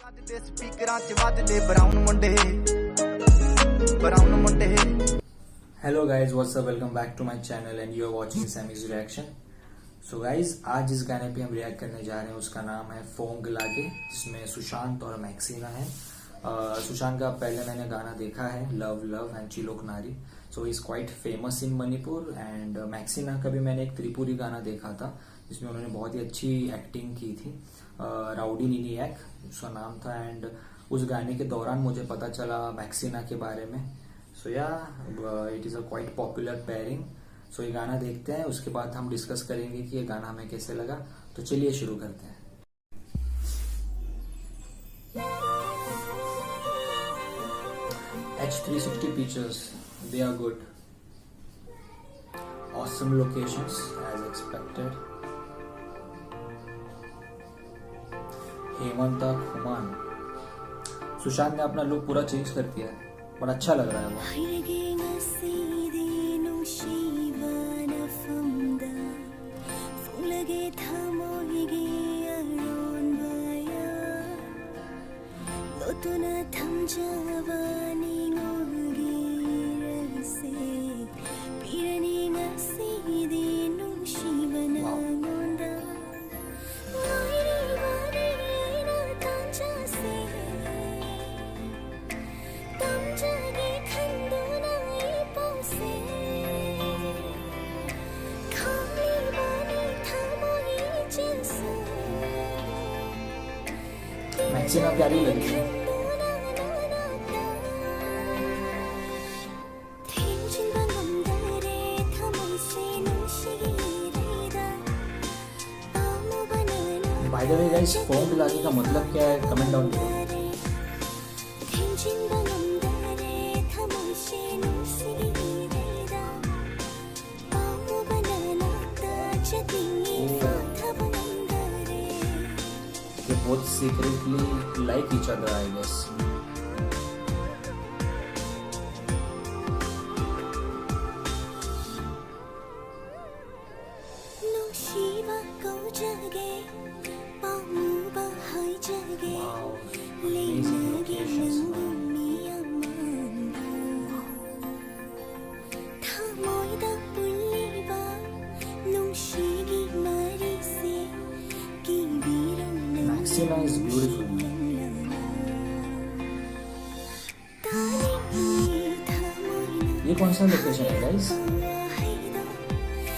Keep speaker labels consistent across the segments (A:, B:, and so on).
A: Hello guys, what's up, welcome back to my channel and you are watching Sammy's reaction. So guys, आज जिस गाने पे हम react करने जा रहे हैं उसका नाम है फोंगलागे, जिसमें सुशांत और मैक्सिना है। सुशांत का पहले मैंने गाना देखा है, लव लव एंड चिलोक नारी, so is quite famous in Manipur. And मैक्सिना का भी मैंने एक त्रिपुरी गाना देखा था जिसमें उन्होंने बहुत ही अच्छी एक्टिंग की थी, राउडी नीनियक उसका नाम था। एंड उस गाने के दौरान मुझे पता चला मैक्सिना के बारे में। So yeah it is a quite popular pairing. So ये गाना देखते हैं, उसके बाद हम डिस्कस करेंगे कि ये गाना हमें कैसे लगा। तो चलिए शुरू करते हैं। H360 pictures, they are good. Awesome locations as expected. Hemanta, Khuman. Sushant ने अपना लुक पूरा चेंज कर दिया है, बड़ा अच्छा लग रहा है वो। मैक्सिना प्यारी लगी है। बाय द वे गाइस, फोंगलागे का मतलब क्या है कमेंट डाउन करो। Both secretly like each other, I guess. Wow, amazing locations. Maxina is beautiful. ये कौन सा लोकेशन है गाइस?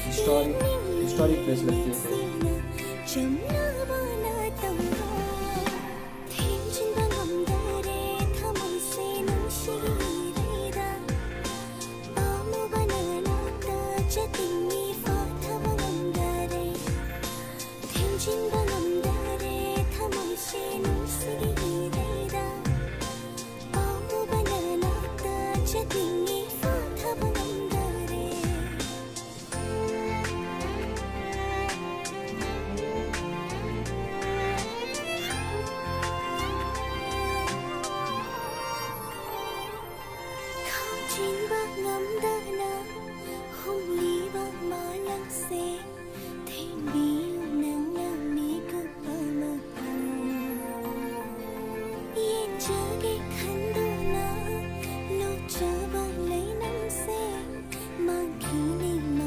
A: हिस्टोरिक प्लेस लगती है।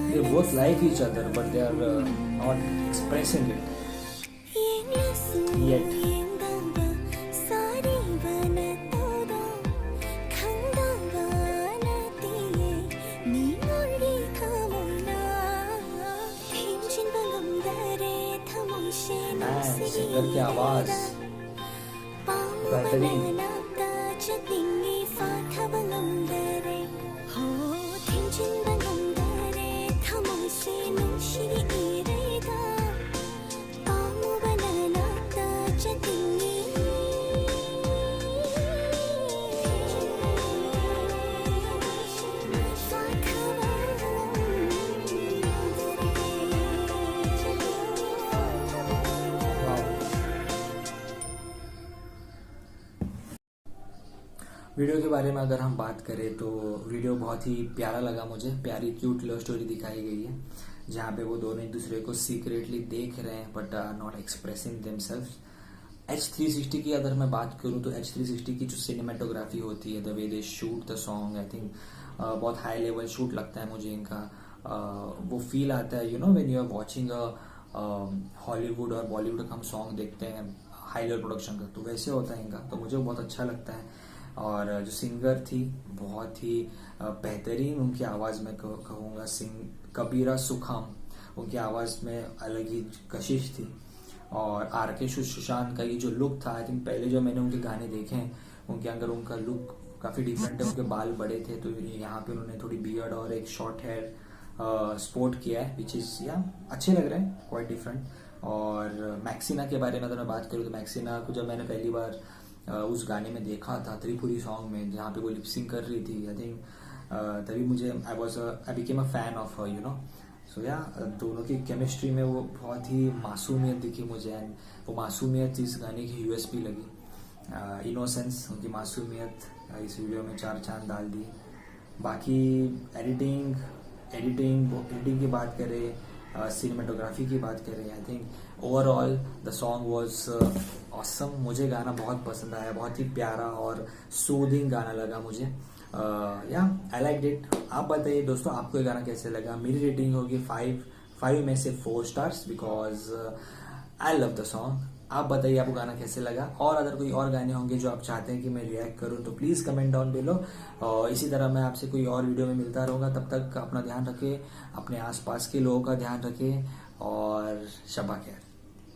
A: They both like each other, but they are not expressing it yet. Singer की आवाज बेहतरीन। वीडियो के बारे में अगर हम बात करें तो वीडियो बहुत ही प्यारा लगा मुझे। प्यारी क्यूट लव स्टोरी दिखाई गई है जहाँ पे वो दोनों एक दूसरे को सीक्रेटली देख रहे हैं but are not expressing themselves. H360 की अगर मैं बात करूँ तो H360 की जो सिनेमेटोग्राफी होती है, the way they shoot the song, I think बहुत हाई लेवल शूट लगता है मुझे इनका। वो फील आता है when you are watching Hollywood और बॉलीवुड का हम सॉन्ग देखते हैं हाई लेवल प्रोडक्शन का, तो वैसे होता है इनका, तो मुझे बहुत अच्छा लगता है। और जो सिंगर थी बहुत ही बेहतरीन, उनकी आवाज़ में कहूँगा कबीरा सुखम, उनकी आवाज़ में अलग ही कशिश थी। और आर.के. सुशांत का ये जो लुक था, आई थिंक पहले जो मैंने उनके गाने देखे हैं उनके अंदर उनका लुक काफ़ी डिफरेंट है। उनके बाल बड़े थे, तो यहाँ पे उन्होंने थोड़ी बियर्ड और एक शॉर्ट हेयर स्पोर्ट किया है, विच इज़ अच्छे लग रहे हैं, क्वाइट डिफरेंट। और मैक्सिना के बारे में अगर मैं बात करूँ तो मैक्सिना को जब मैंने पहली बार उस गाने में देखा था, त्रिपुरी सॉन्ग में जहाँ पे वो लिपसिंग कर रही थी, आई थिंक तभी मुझे I became a fan of her so yeah दोनों की केमिस्ट्री में वो बहुत ही मासूमियत दिखी मुझे, एंड वो मासूमियत इस गाने की यूएसपी लगी। इनोसेंस, उनकी मासूमियत इस वीडियो में चार चांद डाल दी। बाकी एडिटिंग की बात करें, सिनेमेटोग्राफी की बात करें, I think overall the song was awesome. मुझे गाना बहुत पसंद आया, बहुत ही प्यारा और सूदिंग गाना लगा मुझे। I like it. आप बताइए दोस्तों, आपको ये गाना कैसे लगा? मेरी रेटिंग होगी 5 में से 4 stars, because I love the song. आप बताइए आपको गाना कैसे लगा, और अगर कोई और गाने होंगे जो आप चाहते हैं कि मैं रिएक्ट करूं तो प्लीज कमेंट डाउन बिलो। और इसी तरह मैं आपसे कोई और वीडियो में मिलता रहूंगा। तब तक अपना ध्यान रखें, अपने आसपास के लोगों का ध्यान रखें, और शब्बा खैर।